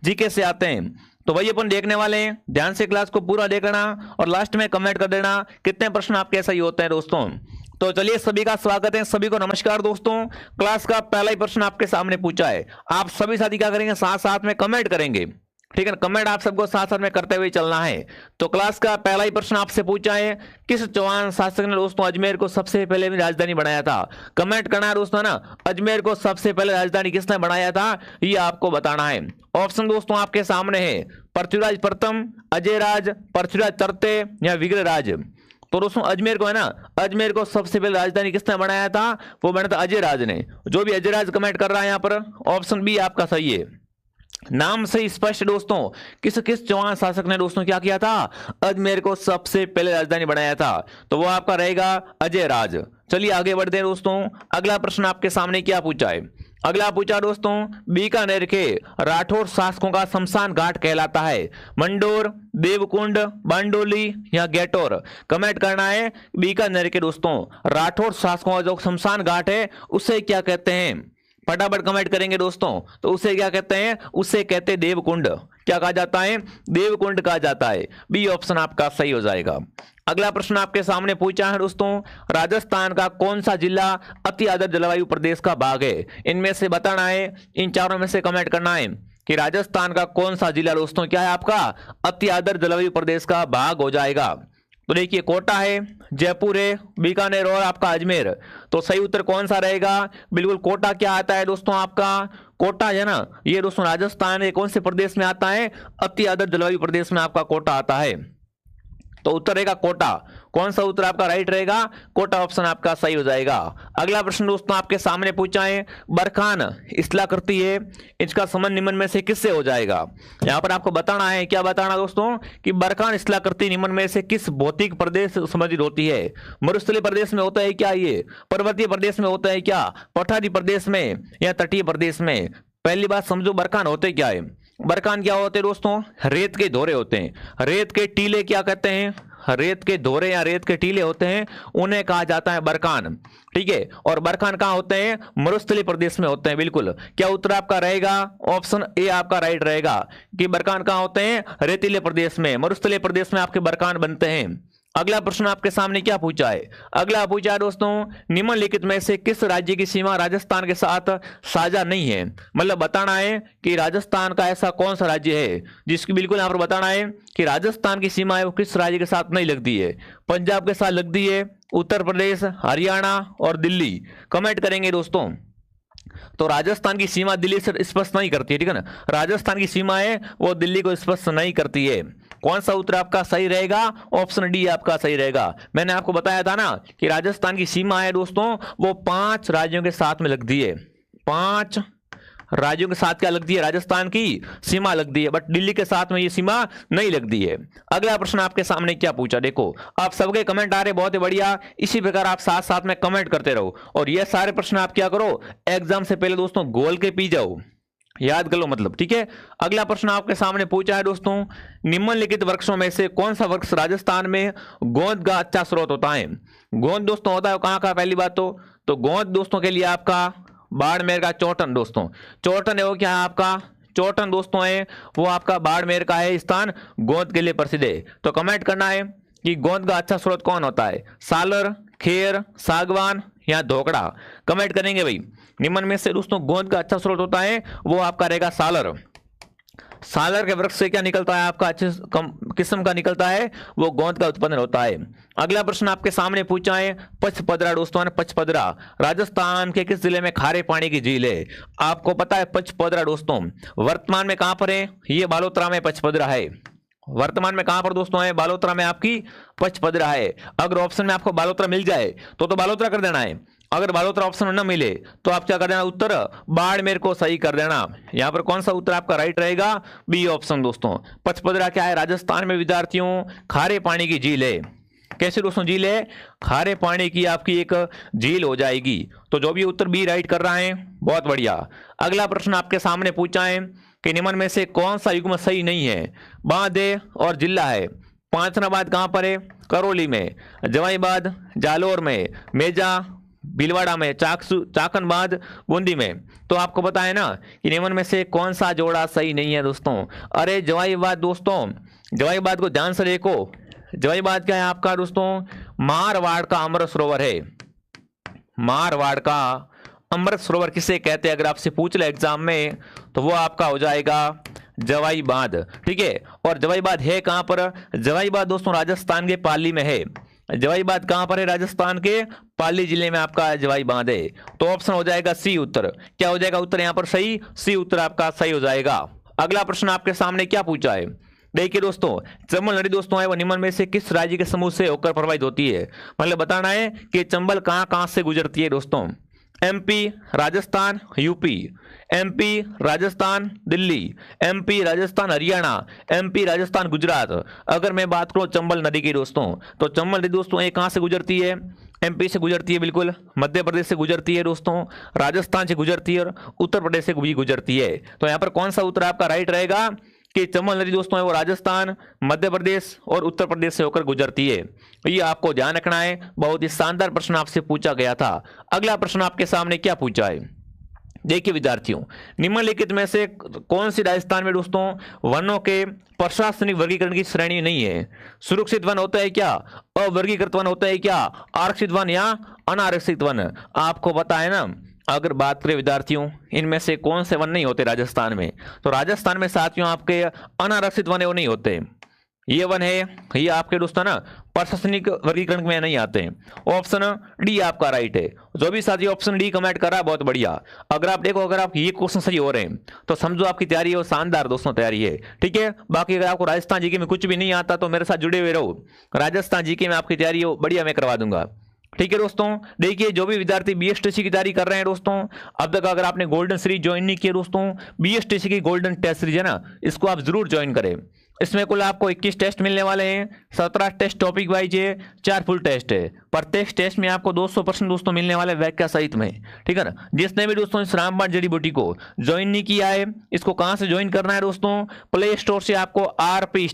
GK से आते हैं, तो वही अपन देखने वाले हैं। ध्यान से क्लास को पूरा देखना और लास्ट में कमेंट कर देना कितने प्रश्न आपके सही होते हैं दोस्तों। तो चलिए, सभी का स्वागत है, सभी को नमस्कार दोस्तों। क्लास का पहला ही प्रश्न आपके सामने पूछा है। आप सभी साथी क्या करेंगे, साथ साथ में कमेंट करेंगे, ठीक है। कमेंट आप सबको साथ साथ में करते हुए चलना है। तो क्लास का पहला ही प्रश्न आपसे पूछा है, किस चौहान शासक ने दोस्तों अजमेर को सबसे पहले राजधानी बनाया था। कमेंट करना है दोस्तों ना, अजमेर को सबसे पहले राजधानी किसने बनाया था, ये आपको बताना है। ऑप्शन दोस्तों आपके सामने है, पृथ्वीराज प्रथम, अजयराज, पृथ्वीराज तृतीय या विग्रहराज। तो दोस्तों अजमेर को है ना, अजमेर को सबसे पहले राजधानी किसने बनाया था, वो बनाया था अजयराज ने। जो भी अजयराज कमेंट कर रहा है यहाँ पर, ऑप्शन बी आपका सही है। नाम से स्पष्ट दोस्तों, किस किस चौहान शासक ने दोस्तों क्या किया था, अजमेर को सबसे पहले राजधानी बनाया था, तो वो आपका रहेगा अजयराज। चलिए आगे बढ़ते हैं दोस्तों। अगला प्रश्न आपके सामने क्या पूछा है, अगला पूछा दोस्तों, बीकानेर के राठौर शासकों का शमशान घाट कहलाता है, मंडोर, देवकुंड, बांडोली या गेटोर। कमेंट करना है, बीकानेर के दोस्तों राठौर शासकों का जो शमशान घाट है उसे क्या कहते हैं, फटाफट कमेंट करेंगे दोस्तों। तो उसे क्या कहते हैं, उसे कहते हैं देवकुंड। क्या कहा जाता है, देवकुंड कहा जाता है। बी ऑप्शन आपका सही हो जाएगा। अगला प्रश्न आपके सामने पूछा है दोस्तों, राजस्थान का कौन सा जिला अति आर्द्र जलवायु प्रदेश का भाग है। इनमें से बताना है, इन चारों में से कमेंट करना है कि राजस्थान का कौन सा जिला दोस्तों क्या है आपका अति आर्द्र जलवायु प्रदेश का भाग हो जाएगा। तो देखिए, कोटा है, जयपुर है, बीकानेर और आपका अजमेर। तो सही उत्तर कौन सा रहेगा, बिल्कुल कोटा क्या आता है दोस्तों आपका, कोटा है ना, ये दोस्तों राजस्थान है, कौन से प्रदेश में आता है, अति आर्द्र जलवायु प्रदेश में आपका कोटा आता है। तो उत्तर रहेगा कोटा। कौन सा उत्तर आपका राइट रहेगा, कोटा ऑप्शन आपका सही हो जाएगा। अगला प्रश्न दोस्तों आपके सामने पूछा है, बरखान स्थलाकृति है, इसका संबंध निम्न में से किससे हो जाएगा। यहां पर आपको बताना है, क्या बताना दोस्तों, कि बरखान स्थलाकृति निम्न में से किस भौतिक प्रदेश से संबंधित होती है। मरुस्थलीय प्रदेश में होता है क्या, ये पर्वतीय प्रदेश में होता है क्या, पठारी प्रदेश में या तटीय प्रदेश में। पहली बात समझो, बरखान होते क्या है, बरखान क्या होते हैं दोस्तों, रेत के धोरे होते हैं। रेत के टीले क्या कहते हैं, रेत के धोरे या रेत के टीले होते हैं, उन्हें कहा जाता है बरखान, ठीक है। और बरखान कहाँ होते हैं, मरुस्थलीय प्रदेश में होते हैं, बिल्कुल। क्या उत्तर आपका रहेगा, ऑप्शन ए आपका राइट रहेगा कि बरखान कहाँ होते हैं, रेतीले प्रदेश में, मरुस्थलीय प्रदेश में आपके बरखान बनते हैं। अगला प्रश्न आपके सामने क्या पूछा है, अगला पूछा है दोस्तों, निम्नलिखित में से किस राज्य की सीमा राजस्थान के साथ साझा नहीं है। मतलब बताना है कि राजस्थान का ऐसा कौन सा राज्य है जिसकी, बिल्कुल यहाँ पर बताना है कि राजस्थान की सीमा है वो किस राज्य के साथ नहीं लगती है। पंजाब के साथ लगती है, उत्तर प्रदेश, हरियाणा और दिल्ली। कमेंट करेंगे दोस्तों। तो राजस्थान की सीमा दिल्ली से स्पष्ट नहीं करती है, ठीक है ना, राजस्थान की सीमा है वो दिल्ली को स्पष्ट नहीं करती है। कौन सा उत्तर आपका सही रहेगा, ऑप्शन डी आपका सही रहेगा। मैंने आपको बताया था ना कि राजस्थान की सीमा है दोस्तों वो 5 राज्यों के साथ में लगती है, 5 राज्यों के साथ क्या लगती है, राजस्थान की सीमा लगती है, बट दिल्ली के साथ में ये सीमा नहीं लगती है। अगला प्रश्न आपके सामने क्या पूछा, देखो आप सबके कमेंट आ रहे, बहुत ही बढ़िया। इसी प्रकार आप साथ साथ में कमेंट करते रहो और ये सारे प्रश्न आप क्या करो, एग्जाम से पहले दोस्तों गोल के पी जाओ, याद कर लो मतलब, ठीक है। अगला प्रश्न आपके सामने पूछा है दोस्तों, निम्नलिखित वृक्षों में से कौन सा वृक्ष राजस्थान में गोंद का अच्छा स्रोत होता है। गोंद दोस्तों होता है कहाँ का, पहली बात तो गोंद दोस्तों के लिए आपका बाड़मेर का चौटन दोस्तों, चौटन है वो क्या है आपका, चौटन दोस्तों है वो आपका बाड़मेर का है स्थान, गोंद के लिए प्रसिद्ध है। तो कमेंट करना है कि गोंद का अच्छा स्रोत कौन होता है, सालर, खेर, सागवान या धोकड़ा। कमेंट करेंगे भाई। निम्न में से दोस्तों गोंद का अच्छा स्रोत होता है वो आपका रहेगा सालर। सालर के वृक्ष से क्या निकलता है आपका, अच्छे किस्म का निकलता है वो गोंद का उत्पादन होता है। अगला प्रश्न आपके सामने पूछा है, पचपदरा दोस्तों, पचपदरा राजस्थान के किस जिले में खारे पानी की झील है। आपको पता है पचपदरा दोस्तों वर्तमान में कहां पर है, ये बालोतरा में पचपदरा है। वर्तमान में कहां पर दोस्तों है, बालोतरा में आपकी पचपदरा है। अगर ऑप्शन में आपको बालोतरा मिल जाए तो बालोतरा कर देना है, अगर बालोतरा ऑप्शन न मिले तो आप क्या कर देना, उत्तर बाड़मेर को सही कर देना। यहां पर कौन सा उत्तर आपका राइट रहेगा, बी ऑप्शन दोस्तों। पचपदरा क्या है, राजस्थान में विद्यार्थियों खारे पानी की झील है। कैसे दोस्तों झील है, खारे पानी की आपकी एक झील हो जाएगी। तो जो भी उत्तर बी राइट कर रहा है, बहुत बढ़िया। अगला प्रश्न आपके सामने पूछा है कि निम्न में से कौन सा युग्म सही नहीं है। बांदे और जिला है। पांचनाबाद कहां पर है, करौली में। जवाईबाद जालोर में। मेजा भीलवाड़ा में, चाकनबाद बूंदी में। तो आपको पता है ना कि निम्न में से कौन सा जोड़ा सही नहीं है दोस्तों। अरे जवाईबाद दोस्तों, जवाईबाद को ध्यान से देखो। जवाईबाद क्या है आपका दोस्तों, मारवाड़ का अमृत सरोवर है। मारवाड़ का अमृत सरोवर किसे कहते हैं, अगर आपसे पूछ ले एग्जाम में तो वो आपका हो जाएगा जवाईबाद। ठीक है, और जवाईबाद है कहां पर, जवाईबाद दोस्तों राजस्थान के पाली में है। जवाईबाद कहां पर है, राजस्थान के पाली जिले में आपका जवाईबाद है। तो ऑप्शन हो जाएगा सी उत्तर। क्या हो जाएगा उत्तर यहां पर सही, सी उत्तर आपका सही हो जाएगा। अगला प्रश्न आपके सामने क्या पूछा है, देखिए दोस्तों, चंबल नदी दोस्तों है वो निम्न में से किस राज्य के समूह से होकर प्रवाहित होती है। मतलब बताना है कि चंबल कहां कहां से गुजरती है दोस्तों। MP, Rajasthan, UP, MP, Rajasthan, Delhi, MP, Rajasthan, Haryana, MP, Rajasthan, Gujarat. अगर मैं बात करूं चंबल नदी की दोस्तों, तो चंबल नदी दोस्तों ये कहां से गुजरती है, एमपी से गुजरती है, बिल्कुल मध्य प्रदेश से गुजरती है दोस्तों, राजस्थान से गुजरती है और उत्तर प्रदेश से भी गुजरती है। तो यहां पर कौन सा उत्तर आपका राइट रहेगा कि चंबल नदी दोस्तों है वो राजस्थान, मध्य प्रदेश और उत्तर प्रदेश से होकर गुजरती है। ये आपको ध्यान रखना है, बहुत ही शानदार प्रश्न आपसे पूछा गया था। अगला प्रश्न आपके सामने क्या पूछा है, देखिए विद्यार्थियों, निम्नलिखित में से कौन सी राजस्थान में दोस्तों वनों के प्रशासनिक वर्गीकरण की श्रेणी नहीं है। सुरक्षित वन होता है क्या, अवर्गीकृत वन होता है क्या, आरक्षित वन या अनारक्षित वन। आपको पता है ना, अगर बात करें विद्यार्थियों इनमें से कौन से वन नहीं होते राजस्थान में, तो राजस्थान में साथियों आपके अनारक्षित वन है वो नहीं होते। ये वन है, ये आपके दोस्तों ना प्रशासनिक वर्गीकरण में नहीं आते हैं। ऑप्शन डी आपका राइट है। जो भी साथी ऑप्शन डी कमेंट कर रहा है बहुत बढ़िया। अगर आप देखो, अगर आप ये क्वेश्चन सही हो रहे हैं तो समझो आपकी तैयारी है शानदार दोस्तों, तैयारी है। ठीक है, बाकी अगर आपको राजस्थान जीके में कुछ भी नहीं आता तो मेरे साथ जुड़े हुए रहो, राजस्थान जीके में आपकी तैयारी हो बढ़िया मैं करवा दूंगा। ठीक है दोस्तों, देखिए जो भी विद्यार्थी बीएसटीसी की तैयारी कर रहे हैं दोस्तों, अब तक अगर आपने गोल्डन सीरीज ज्वाइन नहीं किया दोस्तों, बीएसटीसी की गोल्डन टेस्ट सीरीज है ना, इसको आप जरूर ज्वाइन करें। इसमें कुल आपको 21 टेस्ट मिलने वाले हैं, 17 टेस्ट टॉपिक वाइज है, 4 फुल टेस्ट है। प्रत्येक टेस्ट में आपको 200% दोस्तों मिलने वाले व्याख्या सहित में। ठीक है ना, जिसने भी दोस्तों इस रामबाण जड़ी बूटी को ज्वाइन नहीं किया है, इसको कहां से ज्वाइन करना है दोस्तों, प्ले स्टोर से आपको आरपी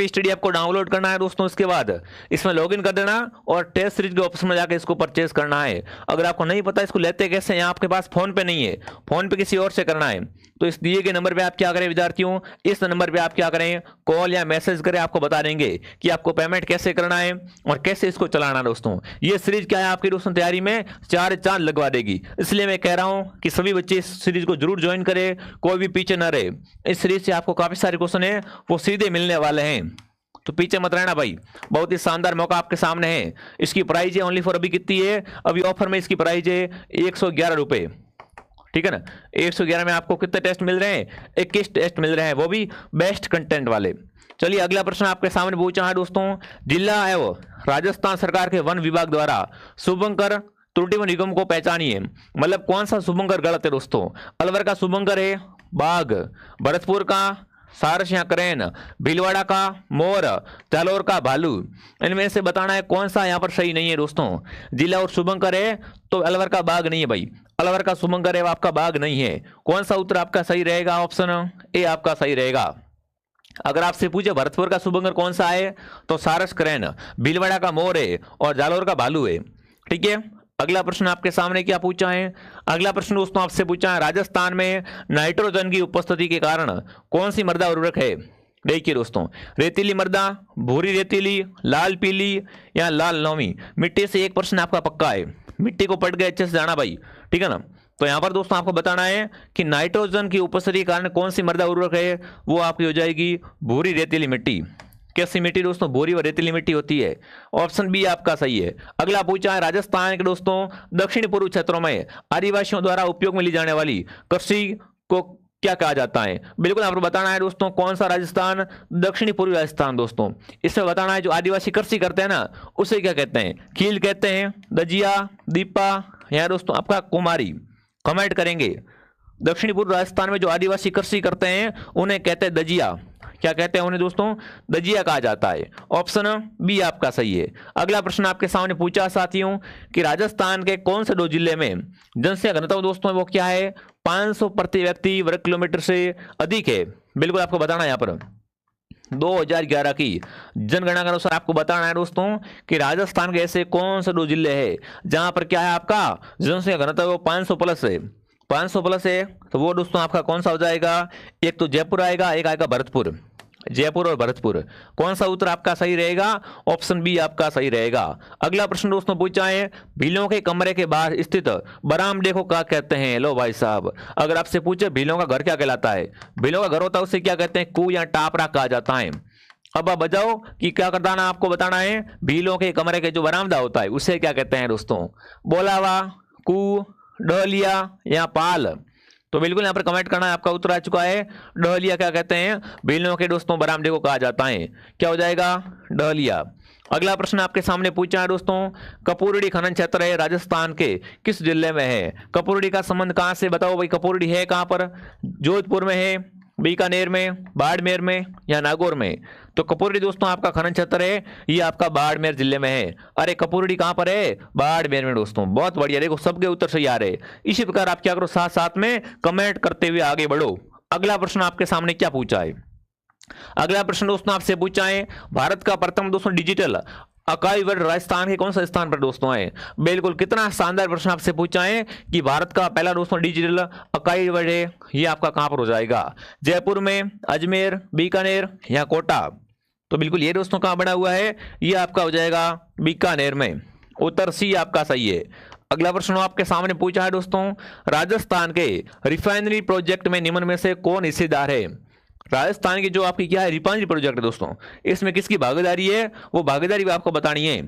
स्टडी आपको डाउनलोड करना है दोस्तों। इसके बाद इसमें लॉगिन कर देना और टेस्ट सीरीज के ऑप्शन में जाकर इसको परचेज करना है। अगर आपको नहीं पता इसको लेते कैसे, यहाँ आपके पास फोन पे नहीं है, फोन पे किसी और से करना है, तो इस दिए गए नंबर पे आप क्या करें विद्यार्थियों, इस नंबर पे आप क्या करें, कॉल या मैसेज करें, आपको बता देंगे कि आपको पेमेंट कैसे करना है और कैसे इसको चलाना है दोस्तों। ये सीरीज क्या है आपकी दोस्तों तैयारी में 4 चांद लगवा देगी। इसलिए मैं कह रहा हूं कि सभी बच्चे इस सीरीज को जरूर ज्वाइन करें, कोई भी पीछे ना रहे। इस सीरीज से आपको काफी सारे क्वेश्चन है वो सीधे मिलने वाले हैं, तो पीछे मत रहना भाई। बहुत ही शानदार मौका आपके सामने है। इसकी प्राइस है ओनली फॉर, अभी कितनी है, अभी ऑफर में इसकी प्राइस है 111 रुपए। ठीक है ना, 111 में आपको कितने टेस्ट मिल रहे हैं, 21 टेस्ट मिल रहे हैं, वो भी बेस्ट कंटेंट वाले। चलिए अगला प्रश्न आपके सामने पूछा है दोस्तों, जिला एवं राजस्थान सरकार के वन विभाग द्वारा शुभंकर त्रुटि निगम को पहचानिए। मतलब कौन सा शुभंकर गलत है दोस्तों, अलवर का शुभंकर है बाघ, भरतपुर का सारस या करेन, भीलवाड़ा का मोर, जालोर का भालू। इनमें से बताना है कौन सा यहाँ पर सही नहीं है दोस्तों। जिला और शुभंकर है तो अलवर का बाघ नहीं है भाई, अलवर का शुभंकर है वो आपका बाघ नहीं है। कौन सा उत्तर आपका सही रहेगा, ऑप्शन ए आपका सही रहेगा। अगर आपसे पूछे भरतपुर का शुभंकर कौन सा है तो सारस करेन, भीलवाड़ा का मोर है और जालोर का भालू है। ठीक है, अगला प्रश्न आपके सामने क्या पूछा है, अगला प्रश्न दोस्तों आपसे पूछा है, राजस्थान में नाइट्रोजन की उपस्थिति के कारण कौन सी मृदा उर्वरक है। देखिए दोस्तों, रेतीली मृदा, भूरी रेतीली, लाल पीली या लाल नौमी। मिट्टी से एक प्रश्न आपका पक्का है, मिट्टी को पढ़ के अच्छे से जाना भाई। ठीक है ना, तो यहां पर दोस्तों आपको बताना है कि नाइट्रोजन की उपस्थिति के कारण कौन सी मृदा उर्वरक है, वो आपकी हो जाएगी भूरी रेतीली मिट्टी। कैसी मिट्टी दोस्तों, भूरी व रेतीली मिट्टी होती है। ऑप्शन बी आपका सही है। अगला पूछा है, राजस्थान के दोस्तों दक्षिण पूर्व क्षेत्रों में आदिवासियों द्वारा उपयोग में ली जाने वाली कृषि को क्या कहा जाता है। बिल्कुल आपको बताना है दोस्तों कौन सा राजस्थान, दक्षिणी पूर्वी राजस्थान दोस्तों। इसमें बताना है जो आदिवासी कृषि करते हैं ना उसे क्या कहते हैं, खील कहते हैं, दजिया, दीपा या दोस्तों आपका कुमारी। कमेंट करेंगे। दक्षिणी पूर्व राजस्थान में जो आदिवासी कृषि करते हैं उन्हें कहते हैं दजिया। क्या कहते हैं उन्हें दोस्तों, दजिया कहा जाता है। ऑप्शन बी आपका सही है। अगला प्रश्न आपके सामने पूछा साथियों कि राजस्थान के कौन से 2 जिले में जनसंख्या घनत्व दोस्तों वो क्या है, 500 प्रति व्यक्ति वर्ग किलोमीटर से अधिक है। बिल्कुल आपको बताना है यहाँ पर 2011 की जनगणना के अनुसार आपको बताना है दोस्तों कि राजस्थान के ऐसे कौन से 2 जिले हैं जहां पर क्या है आपका जनसंख्या घनत्व वो 500 प्लस है। 500 प्लस है तो वो दोस्तों आपका कौन सा हो जाएगा? एक तो जयपुर आएगा, एक आएगा भरतपुर। जयपुर और भरतपुर। कौन सा उत्तर आपका सही रहेगा? ऑप्शन बी आपका सही रहेगा। अगला प्रश्न दोस्तों पूछा है, भीलों के कमरे के बाहर स्थित बरामदे को क्या कहते हैं? लो भाई साहब, अगर आपसे पूछे भीलों का घर क्या कहलाता है, भीलों का घर होता है उसे क्या कहते हैं? कुएं या टापरा कहा जाता है। अब आप बताओ कि क्या करना है, आपको बताना है भीलों के कमरे के जो बरामदा होता है उसे क्या कहते हैं दोस्तों? बोलावा, कू, डहलिया या पाल? तो बिल्कुल यहाँ पर कमेंट करना है। आपका उत्तर आ चुका है डहलिया क्या कहते हैं? भीलों के दोस्तों बरामदे को कहा जाता है। क्या हो जाएगा? डहलिया। अगला प्रश्न आपके सामने पूछा है दोस्तों, कपूरड़ी खनन क्षेत्र है राजस्थान के किस जिले में है? कपूरड़ी का संबंध कहां से? बताओ भाई, कपूरड़ी है कहां पर? जोधपुर में है, बीकानेर में, बाड़मेर में या नागौर में? तो कपूरड़ी दोस्तों आपका खनन क्षेत्र है, ये आपका बाड़मेर जिले में है। अरे कपूरड़ी कहां पर है? बाड़मेर में दोस्तों। बहुत बढ़िया, देखो सबके उत्तर सही आ रहे। इसी प्रकार आप क्या करो, साथ साथ में कमेंट करते हुए आगे बढ़ो। अगला प्रश्न आपके सामने क्या पूछा है? अगला प्रश्न दोस्तों आपसे पूछा है, भारत का प्रथम दोस्तों डिजिटल अकाई वर्ड राजस्थान के कौन सा स्थान पर दोस्तों है? बिल्कुल, कितना शानदार प्रश्न आपसे पूछा है कि भारत का पहला दोस्तों डिजिटल अकाई वर्ड है, ये आपका कहां पर हो जाएगा? जयपुर में, अजमेर, बीकानेर या कोटा? तो बिल्कुल ये दोस्तों कहां बना हुआ है? ये आपका हो जाएगा बीकानेर में। उत्तर सी आपका सही है। अगला प्रश्न आपके सामने पूछा है दोस्तों, राजस्थान के रिफाइनरी प्रोजेक्ट में निम्न में से कौन हिस्सेदार है? राजस्थान की जो आपकी क्या है रिफाइनरी प्रोजेक्ट है दोस्तों, इसमें किसकी भागीदारी है वो भागीदारी भी आपको बतानी है।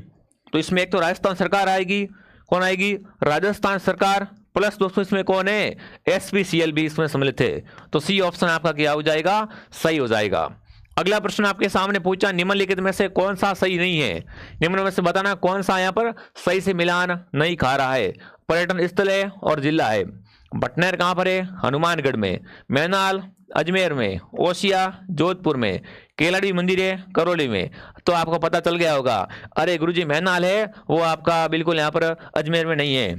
तो इसमें एक तो राजस्थान सरकार आएगी। कौन आएगी? राजस्थान सरकार। प्लस दोस्तों इसमें कौन है? एसपीसीएल भी इसमें सम्मिलित है। तो सी ऑप्शन आपका क्या हो जाएगा? सही हो जाएगा। अगला प्रश्न आपके सामने पूछा, निम्नलिखित में से कौन सा सही नहीं है? निम्न में से बताना कौन सा यहाँ पर सही से मिलान नहीं खा रहा है। पर्यटन स्थल है और जिला है। बटनेर कहाँ पर है? हनुमानगढ़ में। मैनाल अजमेर में। ओसिया जोधपुर में। केलाड़ी मंदिर है करौली में। तो आपको पता चल गया होगा। अरे गुरुजी मैनाल है वो आपका बिल्कुल यहाँ पर अजमेर में नहीं है।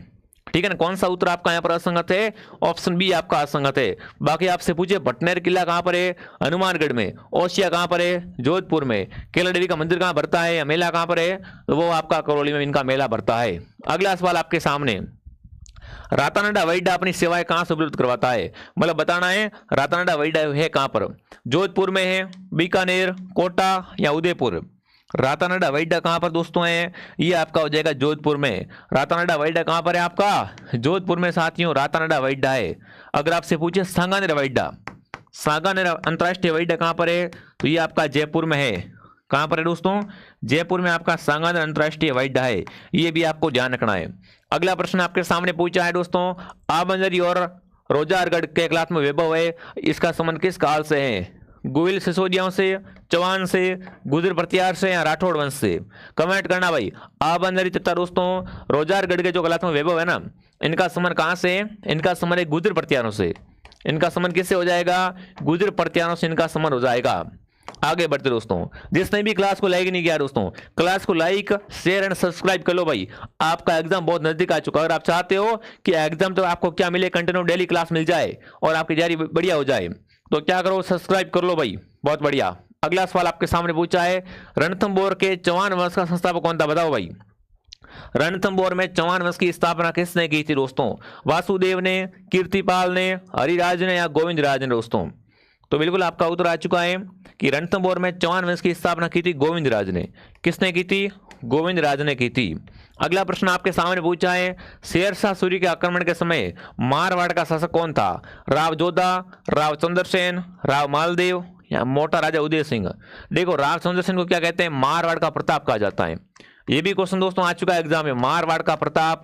ठीक है ना? कौन सा उत्तर आपका यहाँ पर असंगत है? ऑप्शन बी आपका असंगत है। बाकी आपसे पूछे भटनेर किला कहाँ पर है? हनुमानगढ़ में। ओसिया कहाँ पर है? जोधपुर में। केला देवी का मंदिर कहाँ भरता है या मेला कहाँ पर है? तो वो आपका करौली में इनका मेला भरता है। अगला सवाल आपके सामने, रातानाडा वैडा अपनी सेवाएं कहां से उपलब्ध करवाता है? मतलब बताना है रातानाडा वैडा है कहां पर? जोधपुर में है, बीकानेर, कोटा या उदयपुर? रातानाडा वैडा कहां पर दोस्तों है? ये आपका हो जाएगा जोधपुर में। रातानाडा वैडा कहां पर है आपका? जोधपुर में साथियों रातानाडा वैडा है। अगर आपसे पूछे सांगानेर वैडा, सांगानेर अंतरराष्ट्रीय वैडा कहां पर है? तो ये आपका जयपुर में है। कहां पर है दोस्तों? जयपुर में आपका सांगानेर अंतरराष्ट्रीय हवाई अड्डा है। ये भी आपको ध्यान रखना है। अगला प्रश्न आपके सामने पूछा है दोस्तों, आबंजरी और रोजारगढ़ के कलात्मक वैभव है, इसका संबंध किस काल से है? गुहिल सिसोदियाओं से, चौहान से, गुजर प्रत्यार से या राठौड़ वंश से? कमेंट करना भाई। आबंजरी तथा दोस्तों रोजारगढ़ के जो कलात्मक वैभव है ना, इनका संबंध कहां से है? इनका संबंध है गुजर प्रत्यारों से। इनका संबंध किससे हो जाएगा? गुजर प्रत्यारों से इनका संबंध हो जाएगा। आगे बढ़ते दोस्तों, जिसने भी क्लास को लाइक नहीं किया दोस्तों, क्लास को लाइक शेयर एंड सब्सक्राइब कर लो भाई। आपका एग्जाम बहुत नजदीक आ चुका है। अगर आप चाहते हो कि एग्जाम तो आपको क्या मिले, कंटिन्यू डेली क्लास मिल जाए और आपकी तैयारी बढ़िया हो जाए, तो क्या करो, सब्सक्राइब कर लो भाई। बहुत बढ़िया। अगला सवाल आपके सामने पूछा है, रणथंभौर के चौहान वंश का संस्थापक कौन था? बताओ भाई। रणथंभौर में चौहान वंश की स्थापना किसने की थी दोस्तों? वासुदेव ने, कीर्तिपाल ने, हरिराज ने या गोविंद राज ने दोस्तों? तो बिल्कुल आपका उत्तर आ चुका है कि रणथंभौर में चौहान वंश की स्थापना की थी गोविंद राज ने। किसने की थी? गोविंद राज ने की थी। अगला प्रश्न आपके सामने पूछा है, शेरशाह सूरी के आक्रमण के समय मारवाड़ का शासक कौन था? राव जोधा, राव चंद्रसेन, राव मालदेव या मोटा राजा उदय सिंह? देखो राव चंद्रसेन को क्या कहते हैं? मारवाड़ का प्रताप कहा जाता है। ये भी क्वेश्चन दोस्तों आ चुका है एग्जाम में। मारवाड़ का प्रताप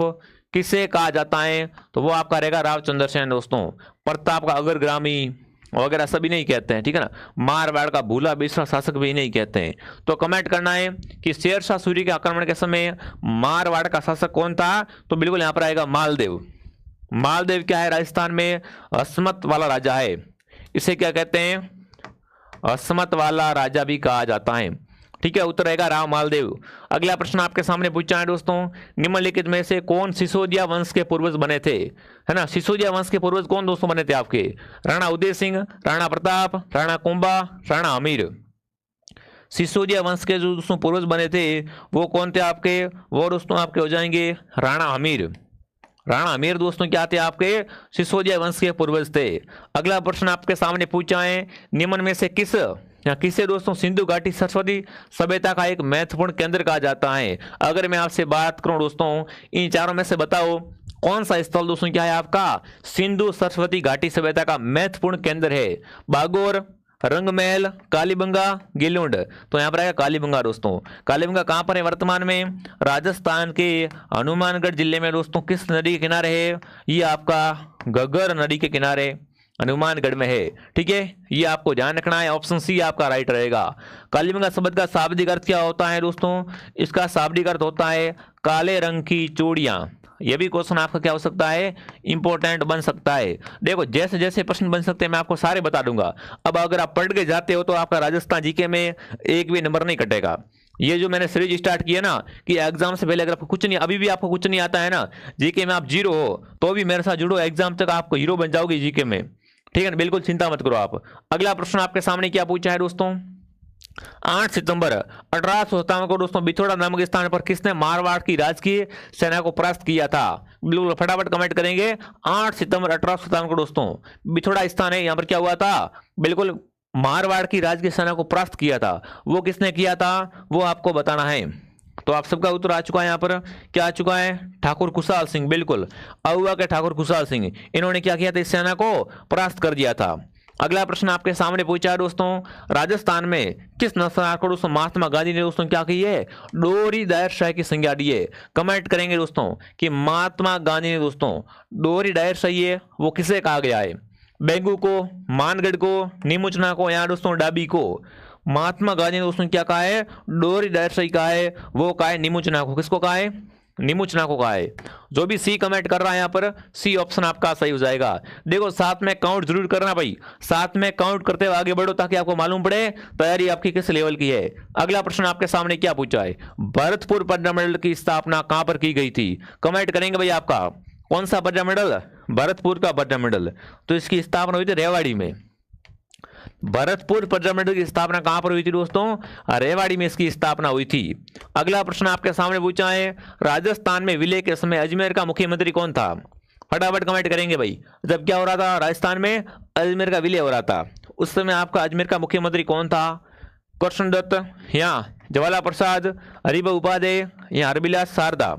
किसे कहा जाता है? तो वो आपका रहेगा राव चंद्रसेन दोस्तों। प्रताप का अग्रगामी वगैरह सभी नहीं कहते हैं, ठीक है ना। मारवाड़ का भूला बिसरा शासक भी नहीं कहते हैं। तो कमेंट करना है कि शेरशाह सूरी के आक्रमण के समय मारवाड़ का शासक कौन था? तो बिल्कुल यहां पर आएगा मालदेव। मालदेव क्या है? राजस्थान में अस्मत वाला राजा है। इसे क्या कहते हैं? अस्मत वाला राजा भी कहा जाता है। ठीक है, उत्तर रहेगा राव मालदेव। अगला प्रश्न आपके सामने पूछा है दोस्तों, निम्नलिखित में से कौन सिसोदिया वंश के पूर्वज बने थे? है ना, सिसोदिया वंश के पूर्वज कौन दोस्तों बने थे आपके? राणा उदय सिंह, राणा प्रताप, राणा कुंभा, राणा अमीर? सिसोदिया वंश के जो दोस्तों पूर्वज बने थे वो कौन थे आपके, वो दोस्तों आपके हो जाएंगे राणा हमीर। राणा हमीर दोस्तों क्या थे आपके, सिसोदिया वंश के पूर्वज थे। अगला प्रश्न आपके सामने पूछा है, निम्न में से किसे दोस्तों सिंधु घाटी सरस्वती सभ्यता का एक महत्वपूर्ण केंद्र कहा जाता है। अगर मैं आपसे बात करूं दोस्तों इन चारों में से बताओ कौन सा स्थल दोस्तों क्या है आपका, सिंधु सरस्वती घाटी सभ्यता का महत्वपूर्ण केंद्र है। बागोर, रंगमहल, कालीबंगा, गिलुंड। तो यहाँ पर आएगा कालीबंगा दोस्तों। कालीबंगा कहाँ पर है वर्तमान में, राजस्थान के हनुमानगढ़ जिले में दोस्तों। किस नदी के किनारे है, ये आपका घग्गर नदी के किनारे हनुमानगढ़ में है। ठीक है, ये आपको ध्यान रखना है, ऑप्शन सी आपका राइट रहेगा। कालीबंगा शब्द का शाब्दिक अर्थ क्या होता है दोस्तों, इसका शाब्दिक अर्थ होता है काले रंग की चूड़ियां। ये भी क्वेश्चन आपका क्या हो सकता है, इंपॉर्टेंट बन सकता है। देखो जैसे जैसे प्रश्न बन सकते हैं मैं आपको सारे बता दूंगा। अब अगर आप पढ़ के जाते हो तो आपका राजस्थान जीके में एक भी नंबर नहीं कटेगा। ये जो मैंने सीरीज स्टार्ट की है ना कि एग्जाम से पहले अगर आपको कुछ नहीं, अभी भी आपको कुछ नहीं आता है ना, जीके में आप जीरो हो तो भी मेरे साथ जुड़ो, एग्जाम तक आपको हीरो बन जाओगे जीके में। ठीक है ना, बिल्कुल चिंता मत करो आप। अगला प्रश्न आपके सामने क्या पूछा है दोस्तों, 8 सितंबर 1857 को दोस्तों बिथोड़ा नामक स्थान पर किसने मारवाड़ की राजकीय सेना को परास्त किया था। बिल्कुल फटाफट कमेंट करेंगे। 8 सितंबर 1857 को दोस्तों बिथोड़ा स्थान है, यहाँ पर क्या हुआ था, बिल्कुल मारवाड़ की राजकीय सेना को परास्त किया था। वो किसने किया था वो आपको बताना है। तो आप सबका उत्तर आ चुका है, यहाँ पर क्या आ चुका है, ठाकुर खुशहाल सिंह। बिल्कुल अहुआ के ठाकुर खुशहाल सिंह, इन्होंने क्या किया था, इस सेना को परास्त कर दिया था। अगला प्रश्न आपके सामने पूछा है दोस्तों, राजस्थान में किस नस्लवाद को दोस्तों महात्मा गांधी ने दोस्तों क्या की है, डोरी दायर शाह की संज्ञा दी है। कमेंट करेंगे दोस्तों कि महात्मा गांधी ने दोस्तों डोरी दायर शाह है वो किसे कहा गया है, बेंगू को, मानगढ़ को, नीमुचना को या दोस्तों डाबी को। महात्मा गांधी ने दोस्तों क्या कहा है, डोरी दायर शाह कहा है, वो कहा है नीमुचना को। किसको कहा है, नीमुचना को कहा है। जो भी सी कमेंट कर रहा है यहाँ पर सी ऑप्शन आपका सही हो जाएगा। देखो साथ में काउंट जरूर करना भाई, साथ में काउंट करते हुए आगे बढ़ो ताकि आपको मालूम पड़े तैयारी आपकी किस लेवल की है। अगला प्रश्न आपके सामने क्या पूछा है, भरतपुर पद्ममंडल की स्थापना कहां पर की गई थी। कमेंट करेंगे भाई आपका कौन सा पद्ममंडल, भरतपुर का पद्ममंडल। तो इसकी स्थापना हुई थी रेवाड़ी में। भरतपुर पद्ममंडल की स्थापना कहां पर हुई थी दोस्तों, रेवाड़ी में इसकी स्थापना हुई थी। अगला प्रश्न आपके सामने पूछा है, राजस्थान में विलय के समय अजमेर का मुख्यमंत्री कौन था। फटाफट कमेंट करेंगे भाई, जब क्या हो रहा था राजस्थान में अजमेर का विलय हो रहा था उस समय आपका अजमेर का मुख्यमंत्री कौन था, कृष्णदत्त या ज्वाला प्रसाद, हरिभा उपाध्याय या हरबिलास शारदा।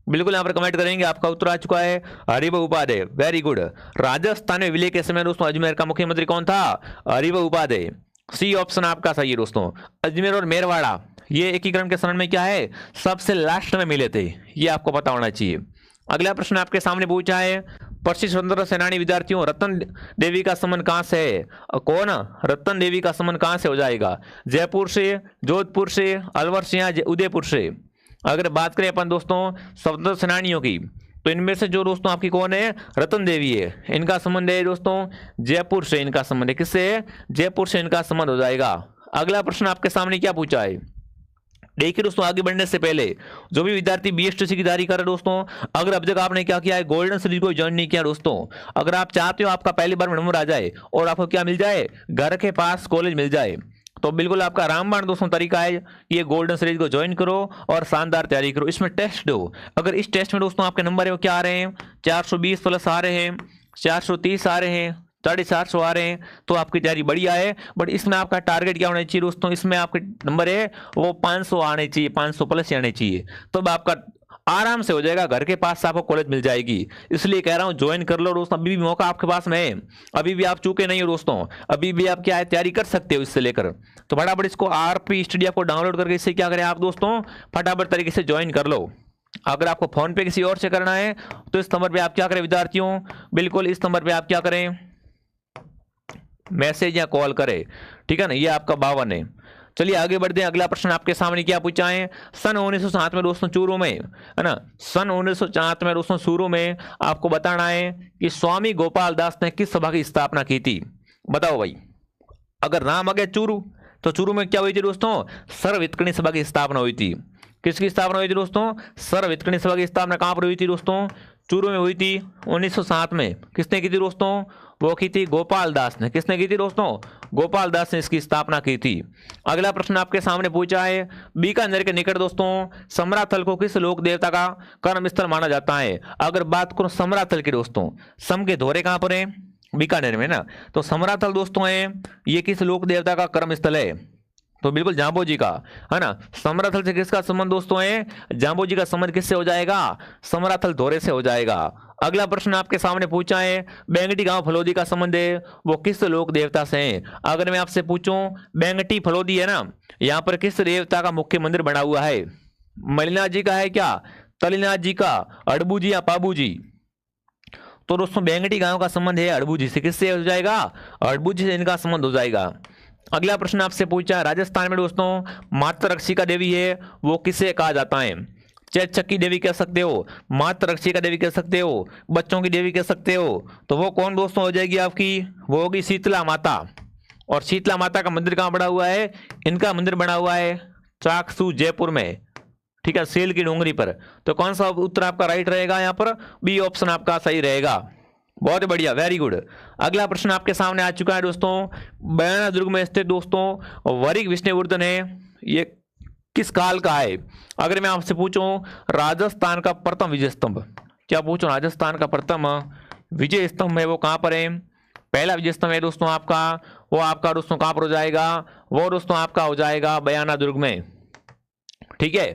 बिल्कुल यहाँ पर कमेंट करेंगे, आपका उत्तर आ चुका है हरिभा उपाध्याय। Very good. राजस्थान में विलय के समय दोस्तों अजमेर का मुख्यमंत्री कौन था, हरिभा उपाध्याय। सी ऑप्शन आपका सही है दोस्तों। अजमेर और मेरवाड़ा ये एकीकरण के समय में क्या है, सबसे लास्ट में मिले थे, ये आपको पता होना चाहिए। अगला प्रश्न आपके सामने पूछा है, प्रसिद्ध स्वतंत्रता सेनानी विद्यार्थियों रतन देवी का संबंध कहां से है। कौन, रतन देवी का संबंध कहां से हो जाएगा, जयपुर से, जोधपुर से, अलवर से या उदयपुर से। अगर बात करें अपन दोस्तों स्वतंत्रता सेनानियों की तो इनमें से जो दोस्तों आपकी कौन है, रतन देवी है, इनका संबंध है दोस्तों जयपुर से, इनका संबंध है किससे, जयपुर से इनका संबंध हो जाएगा। अगला प्रश्न आपके सामने क्या पूछा है, देखिए दोस्तों आगे बढ़ने से पहले जो भी विद्यार्थी बीएसटीसी की तैयारी कर रहे दोस्तों, अगर अब तक आपने क्या किया है, गोल्डन सीरीज को ज्वाइन नहीं किया दोस्तों, अगर आप चाहते हो आपका पहली बार में नंबर आ जाए और आपको क्या मिल जाए, घर के पास कॉलेज मिल जाए, तो बिल्कुल आपका रामबाण दोस्तों तरीका है, ये गोल्डन सीरीज को ज्वाइन करो और शानदार तैयारी करो। इसमें टेस्ट दो, अगर इस टेस्ट में दोस्तों आपके नंबर है वो क्या आ रहे हैं, 420 प्लस आ रहे हैं, 430 आ रहे हैं, 450 आ रहे हैं, तो आपकी तैयारी बढ़िया है। बट इसमें आपका टारगेट क्या होना चाहिए दोस्तों, इसमें आपके नंबर है वो 500 आने चाहिए, 500 प्लस आने चाहिए, तब आपका आराम से हो जाएगा, घर के पास आपको कॉलेज मिल जाएगी। इसलिए कह रहा हूं ज्वाइन कर लो दोस्तों, अभी भी मौका आपके पास में है, अभी भी आप चूके नहीं हो दोस्तों, अभी भी आप क्या है तैयारी कर सकते हो इससे लेकर। तो फटाफट इसको आरपी स्टडी को डाउनलोड करके इससे क्या करें आप दोस्तों, फटाफट तरीके से ज्वाइन कर लो। अगर आपको फोन पे किसी और से करना है तो इस नंबर पे आप क्या करें विद्यार्थियों, बिल्कुल इस नंबर पे आप क्या करें, मैसेज या कॉल करें, ठीक है ना, ये आपका 52 है। चलिए आगे बढ़ते हैं। अगला प्रश्न आपके सामने क्या पूछा है, सन 1907 में दोस्तों चूरू में, है ना, सन 1907 में दोस्तों चूरू में आपको बताना है कि स्वामी गोपाल दास ने किस सभा की स्थापना की थी। बताओ भाई, अगर नाम आ गया चूरू तो चूरू में क्या हुई थी दोस्तों, सर्वहितकर्णी सभा की स्थापना हुई थी। किसकी स्थापना हुई थी दोस्तों, सर्वहितकर्णी सभा की स्थापना कहां पर हुई थी दोस्तों, चूरू में हुई थी 1907 में। किसने की थी दोस्तों, वो की थी गोपाल दास ने। किसने की थी दोस्तों, गोपाल दास ने इसकी स्थापना की थी। अगला प्रश्न आपके सामने पूछा है, बीकानेर के निकट दोस्तों समराथल को किस लोक देवता का कर्म स्थल माना जाता है? अगर बात करो समराथल की दोस्तों, सम के धोरे कहां पर है? बीकानेर में ना। तो समराथल दोस्तों है ये किस लोक देवता का कर्म स्थल है? तो बिल्कुल जांबोजी का, है ना। समराथल से किसका संबंध दोस्तों है? जांबोजी का संबंध किससे हो जाएगा? समराथल धोरे से हो जाएगा। अगला प्रश्न आपके सामने पूछा है, बेंगटी गांव फलोदी का संबंध है वो किस लोक देवता से है? अगर मैं आपसे पूछूं बेंगटी फलोदी है ना, यहाँ पर किस देवता का मुख्य मंदिर बना हुआ है? मलिनाथ जी का है क्या? तलिनाथ जी का, अड़बू जी या पाबू जी? तो दोस्तों बेंगटी गांव का संबंध है अड़बू जी से। किससे हो जाएगा? अड़बू जी से इनका संबंध हो जाएगा। अगला प्रश्न आपसे पूछा, राजस्थान में दोस्तों मातृ रक्षिका देवी है वो किसे कहा जाता है? चैतचक्की देवी कह सकते हो, मातृ रक्षिका देवी कह सकते हो, बच्चों की देवी कह सकते हो। तो वो कौन दोस्तों हो जाएगी आपकी? वो होगी शीतला माता। और शीतला माता का मंदिर कहाँ बना हुआ है? इनका मंदिर बना हुआ है चाकसू जयपुर में, ठीक है, सेल की डोंगरी पर। तो कौन सा उत्तर आपका राइट रहेगा? यहाँ पर बी ऑप्शन आपका सही रहेगा। बहुत बढ़िया, वेरी गुड। अगला प्रश्न आपके सामने आ चुका है दोस्तों, बयाना दुर्ग में स्थित दोस्तों वरिक विष्णुवर्धन है ये किस काल का है? अगर मैं आपसे पूछूं राजस्थान का प्रथम विजय स्तंभ, क्या पूछूं? राजस्थान का प्रथम विजय स्तंभ है वो कहां पर है? पहला विजय स्तंभ है दोस्तों आपका, वो आपका दोस्तों कहां पर हो जाएगा? वो दोस्तों आपका हो जाएगा बयाना दुर्ग में, ठीक है।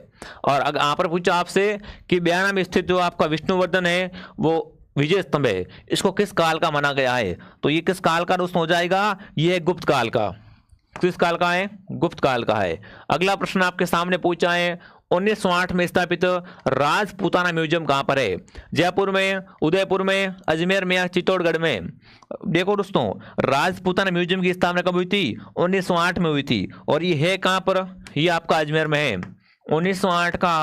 और अगर यहाँ पर पूछा आपसे कि बयाना में स्थित जो आपका विष्णुवर्धन है वो विजय स्तंभ है, इसको किस काल का माना गया है? तो ये किस काल का दोस्तों हो जाएगा? ये है गुप्त काल का। किस काल का है? गुप्त काल का है। अगला प्रश्न आपके सामने पूछा है, 1908 में स्थापित राजपूताना म्यूजियम कहां पर है? जयपुर में, उदयपुर में, अजमेर में या चित्तौड़गढ़ में? देखो दोस्तों राजपूताना म्यूजियम की स्थापना कब हुई थी? 1908 में हुई थी। और ये है कहां पर? ये आपका अजमेर में है। 1908 का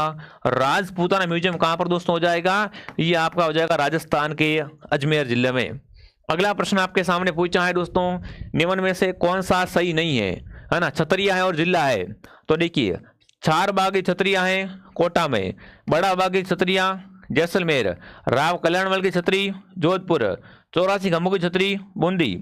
राजपूताना म्यूजियम कहां पर दोस्तों हो जाएगा? ये आपका हो जाएगा राजस्थान के अजमेर जिले में। अगला प्रश्न आपके सामने पूछा है दोस्तों, निम्न में से कौन सा सही नहीं है ना? छतरिया है और जिला है। तो देखिए चार बागी छतरिया है कोटा में, बड़ा बागी छतरिया जैसलमेर, राव कल्याणमल की छतरी जोधपुर, 84 खंभों की छतरी बूंदी।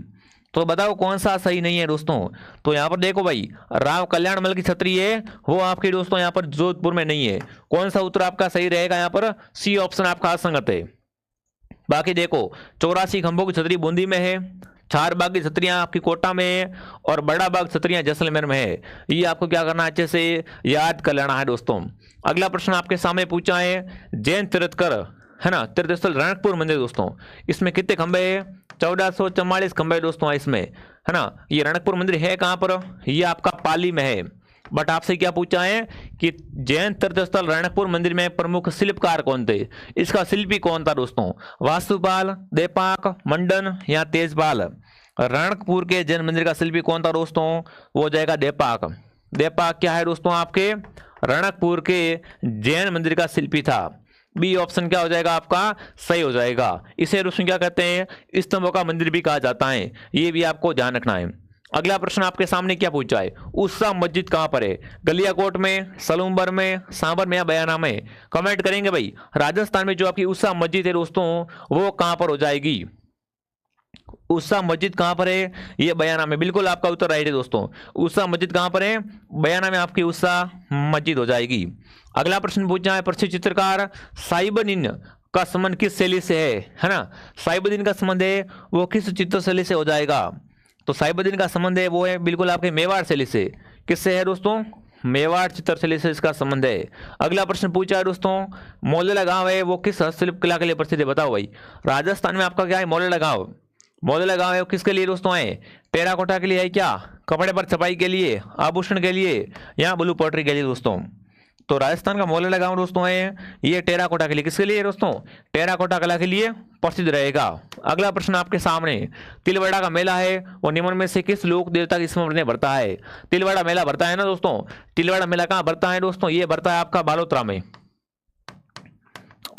तो बताओ कौन सा सही नहीं है दोस्तों? तो यहाँ पर देखो भाई, राव कल्याणमल की छतरी है वो आपकी दोस्तों यहाँ पर जोधपुर में नहीं है। कौन सा उत्तर आपका सही रहेगा? यहाँ पर सी ऑप्शन आपका असंगत है। बाकी देखो 84 खंभों की छतरी बूंदी में है, चार बाग की छतरियां आपकी कोटा में है और बड़ा बाग छतरियां जैसलमेर में है। ये आपको क्या करना है? अच्छे से याद कर लेना है दोस्तों। अगला प्रश्न आपके सामने पूछा है, जैन तीर्थकर है ना तीर्थस्थल रणकपुर मंदिर दोस्तों, इसमें कितने खंभे है? 1444 खंभे दोस्तों इसमें, है ना। ये रणकपुर मंदिर है कहां पर? ये आपका पाली में है। बट आपसे क्या पूछा है कि जैन तीर्थस्थल रणकपुर मंदिर में प्रमुख शिल्पकार कौन थे? इसका शिल्पी कौन था दोस्तों? वास्तुपाल, देपाक, मंडन या तेजपाल? रणकपुर के जैन मंदिर का शिल्पी कौन था दोस्तों? वो हो जाएगा देपाक। देपाक क्या है दोस्तों? आपके रणकपुर के जैन मंदिर का शिल्पी था। बी ऑप्शन क्या हो जाएगा आपका? सही हो जाएगा। इसे दोस्तों क्या कहते हैं? स्तंभों का मंदिर भी कहा जाता है। ये भी आपको ध्यान रखना है। अगला प्रश्न आपके सामने क्या पूछा है? उषा मस्जिद कहां पर है? गलियाकोट में, सलूमबर में, सांबर में या बयाना में? कमेंट करेंगे भाई। राजस्थान में जो आपकी उषा मस्जिद है दोस्तों वो कहां पर हो जाएगी? उषा मस्जिद कहां पर है? ये बयाना में। बिल्कुल आपका उत्तर राइट है दोस्तों। उषा मस्जिद कहां पर है? बयाना में आपकी उषा मस्जिद हो जाएगी। अगला प्रश्न पूछा है, प्रसिद्ध चित्रकार साइबुद्दीन का संबंध किस शैली से है ना? साइबुद्दीन का संबंध है वो किस चित्र शैली से हो जाएगा? तो साइबुद्दीन का संबंध है वो है बिल्कुल आपके मेवाड़ शैली से। किससे है दोस्तों? मेवाड़ चित्र शैली से इसका संबंध है। अगला प्रश्न पूछा है दोस्तों, मोलेला गांव है वो किस हस्तशिल्प कला के लिए प्रसिद्ध है? बताओ भाई। राजस्थान में आपका क्या है? मोलेला गांव। मोलेला गांव है वो किसके लिए दोस्तों है? टेराकोटा के लिए है क्या? कपड़े पर छपाई के लिए, आभूषण के लिए या ब्लू पॉटरी के लिए दोस्तों? तो राजस्थान का मोलेला गांव दोस्तों है ये टेराकोटा के लिए। किसके लिए दोस्तों? टेराकोटा कला के लिए प्रसिद्ध रहेगा। अगला प्रश्न आपके सामने, तिलवाड़ा का मेला है वो निम्न में से किस लोक देवता की स्मरण में भरता है? तिलवाड़ा मेला भरता है ना दोस्तों। तिलवाड़ा मेला कहाँ भरता है दोस्तों? ये भरता है आपका बालोतरा में।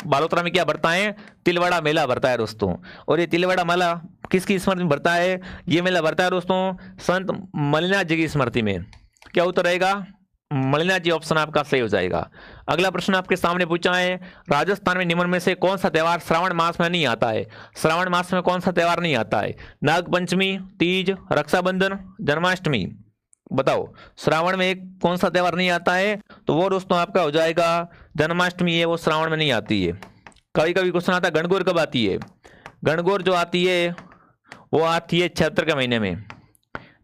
बालोतरा में क्या भरता है? तिलवाड़ा मेला भरता है दोस्तों। और ये तिलवाड़ा मेला किसकी स्मृति में भरता है? ये मेला भरता है दोस्तों संत मलिनाथ जी की स्मृति में। क्या उत्तर रहेगा? मलिनाथ जी ऑप्शन आपका सही हो जाएगा। अगला प्रश्न आपके सामने पूछा है, राजस्थान में निम्न में से कौन सा त्योहार श्रावण मास में नहीं आता है? श्रावण मास में कौन सा त्योहार नहीं आता है? नागपंचमी, तीज, रक्षाबंधन, जन्माष्टमी। बताओ श्रावण में एक कौन सा त्योहार नहीं आता है? तो वो दोस्तों आपका हो जाएगा जन्माष्टमी है, वो श्रावण में नहीं आती है। कभी कभी क्वेश्चन आता है गणगौर कब आती है? गणगौर जो आती है वो आती है चैत्र के महीने में।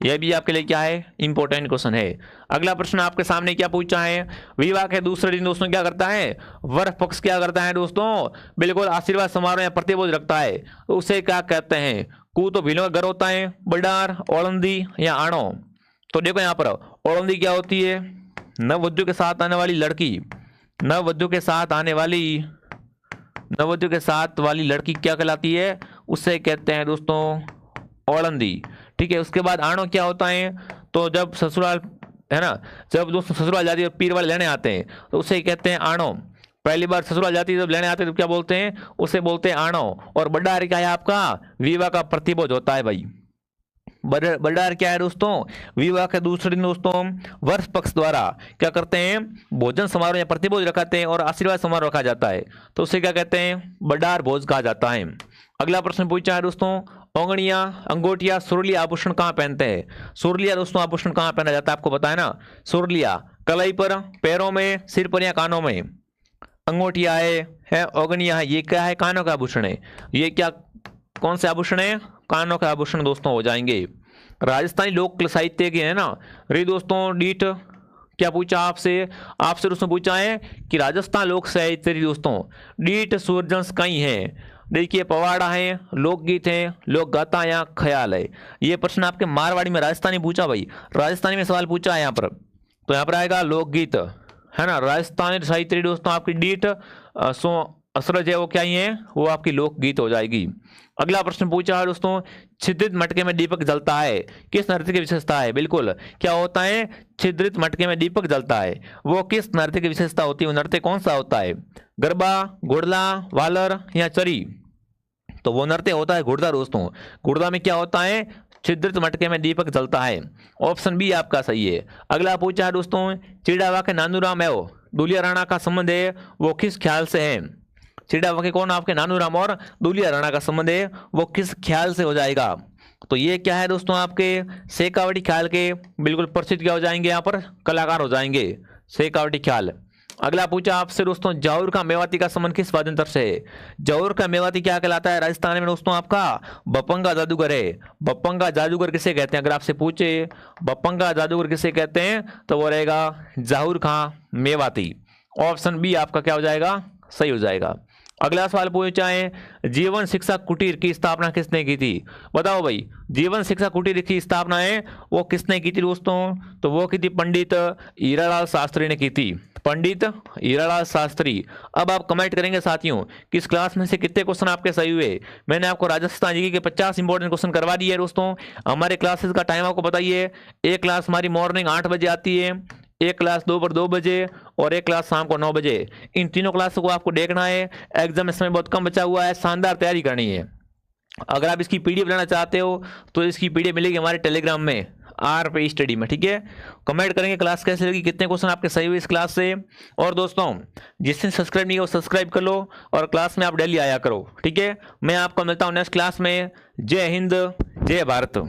यह भी आपके लिए क्या है, इंपॉर्टेंट क्वेश्चन है। अगला प्रश्न आपके सामने क्या पूछा है, विवाह के दूसरे दिन दोस्तों क्या करता है? वर पक्ष क्या करता है दोस्तों? बिल्कुल आशीर्वाद समारोह या प्रतिभोज रखता है, तो उसे क्या कहते हैं? कू तो भीलों का घर होता है, बडार, ओलंदी या आणो। तो देखो यहाँ पर ओलंदी क्या होती है? नववधु के साथ आने वाली लड़की, नववधु के साथ आने वाली, नववधु के साथ वाली लड़की क्या कहलाती है? उसे कहते हैं दोस्तों ओलंदी। ठीक है, उसके बाद आणो क्या होता है? तो जब ससुराल है ना, जब दोस्तों ससुराल जाती है पीर वाले लेने आते हैं तो उसे कहते हैं आणो। पहली बार ससुराल जाती है जब लेने आते हैं तो क्या बोलते हैं? उसे बोलते हैं आणो। और बडार क्या है आपका? विवाह का प्रतिभोज होता है भाई। बडार क्या है दोस्तों? विवाह के दूसरे दिन दोस्तों वर्ष पक्ष द्वारा क्या करते हैं? भोजन समारोह या प्रतिभोज रखाते हैं और आशीर्वाद समारोह रखा जाता है, तो उसे क्या कहते हैं? बडार भोज कहा जाता है। अगला प्रश्न पूछा है दोस्तों, ओंगड़िया, अंगूठिया, सुरलिया आभूषण कहाँ पहनते हैं? सुरलिया दोस्तों आभूषण कहाँ पहना जाता है? आपको पता है ना, सुरलिया कलाई पर, पैरों में, सिर पर या कानों में। अंगूठिया है ओंगड़िया है, ये क्या है? कानों का आभूषण है। ये क्या कौन से आभूषण है? कानों का आभूषण दोस्तों हो जाएंगे। राजस्थानी लोक साहित्य के है ना रे दोस्तों डीठ क्या पूछा आपसे? आपसे दोस्तों पूछा है कि राजस्थान लोक साहित्य दोस्तों डीठ सूरजंस कई है। देखिए पवाड़ा है, लोकगीत है, लोक गाथा या ख्याल है। ये प्रश्न आपके मारवाड़ी में राजस्थानी पूछा भाई, राजस्थानी में सवाल पूछा है यहाँ पर, तो यहाँ पर आएगा लोकगीत है ना। राजस्थानी साहित्य दोस्तों आपकी डीठ असरज है वो क्या ही है? वो आपकी लोकगीत हो जाएगी। अगला प्रश्न पूछा है दोस्तों, छिद्रित मटके में दीपक जलता है, किस नृत्य की विशेषता है? बिल्कुल क्या होता है? छिद्रित मटके में दीपक जलता है, वो किस नृत्य की विशेषता होती है? वो नृत्य कौन सा होता है? गरबा, घुड़ला, वालर या चरी? तो वो नृत्य होता है घुड़दा दोस्तों। घुड़दा में क्या होता है? छिद्रित मटके में दीपक जलता है। ऑप्शन बी आपका सही है। अगला पूछा है दोस्तों, चिड़ावा के नानूराम है वो दुलिया राणा का संबंध है, वो किस ख्याल से है? चिड़ावा के कौन? आपके नानूराम और दुलिया राणा का संबंध है, वो किस ख्याल से हो जाएगा? तो ये क्या है दोस्तों आपके शेखावटी ख्याल के बिल्कुल प्रसिद्ध क्या हो जाएंगे? यहाँ पर कलाकार हो जाएंगे, शेखावटी ख्याल। अगला पूछा आपसे दोस्तों, जाऊर का मेवाती का संबंध किस वाद्यंत्र से है? जाऊर का मेवाती क्या कहलाता है राजस्थान में दोस्तों? आपका बपंगा जादूगर है। बपंगा जादूगर किसे कहते हैं? अगर आपसे पूछे बपंगा जादूगर किसे कहते हैं तो वो रहेगा जाऊर का मेवाती। ऑप्शन बी आपका क्या हो जाएगा? सही हो जाएगा। अगला सवाल पूछा है, जीवन शिक्षा कुटीर की स्थापना किसने की थी? बताओ भाई, जीवन शिक्षा कुटीर की स्थापना है वो किसने की थी दोस्तों? तो वो की थी पंडित हीरालाल शास्त्री ने की थी, पंडित हीरालाल शास्त्री। अब आप कमेंट करेंगे साथियों किस क्लास में से कितने क्वेश्चन आपके सही हुए। मैंने आपको राजस्थान जीके के 50 इंपॉर्टेंट क्वेश्चन करवा दिए दोस्तों। हमारे क्लासेस का टाइम आपको बताइए, एक क्लास हमारी मॉर्निंग 8 बजे आती है, एक क्लास दोपहर 2 बजे और एक क्लास शाम को 9 बजे। इन तीनों क्लासों को आपको देखना है। एग्जाम में समय बहुत कम बचा हुआ है, शानदार तैयारी करनी है। अगर आप इसकी पीडीएफ लेना चाहते हो तो इसकी पीडीएफ मिलेगी हमारे टेलीग्राम में RP स्टडी में। ठीक है, कमेंट करेंगे क्लास कैसे लगी, कितने क्वेश्चन आपके सही हुए इस क्लास से। और दोस्तों जिसने सब्सक्राइब नहीं किया वो सब्सक्राइब कर लो और क्लास में आप डेली आया करो। ठीक है, मैं आपको मिलता हूँ नेक्स्ट क्लास में। जय हिंद, जय भारत।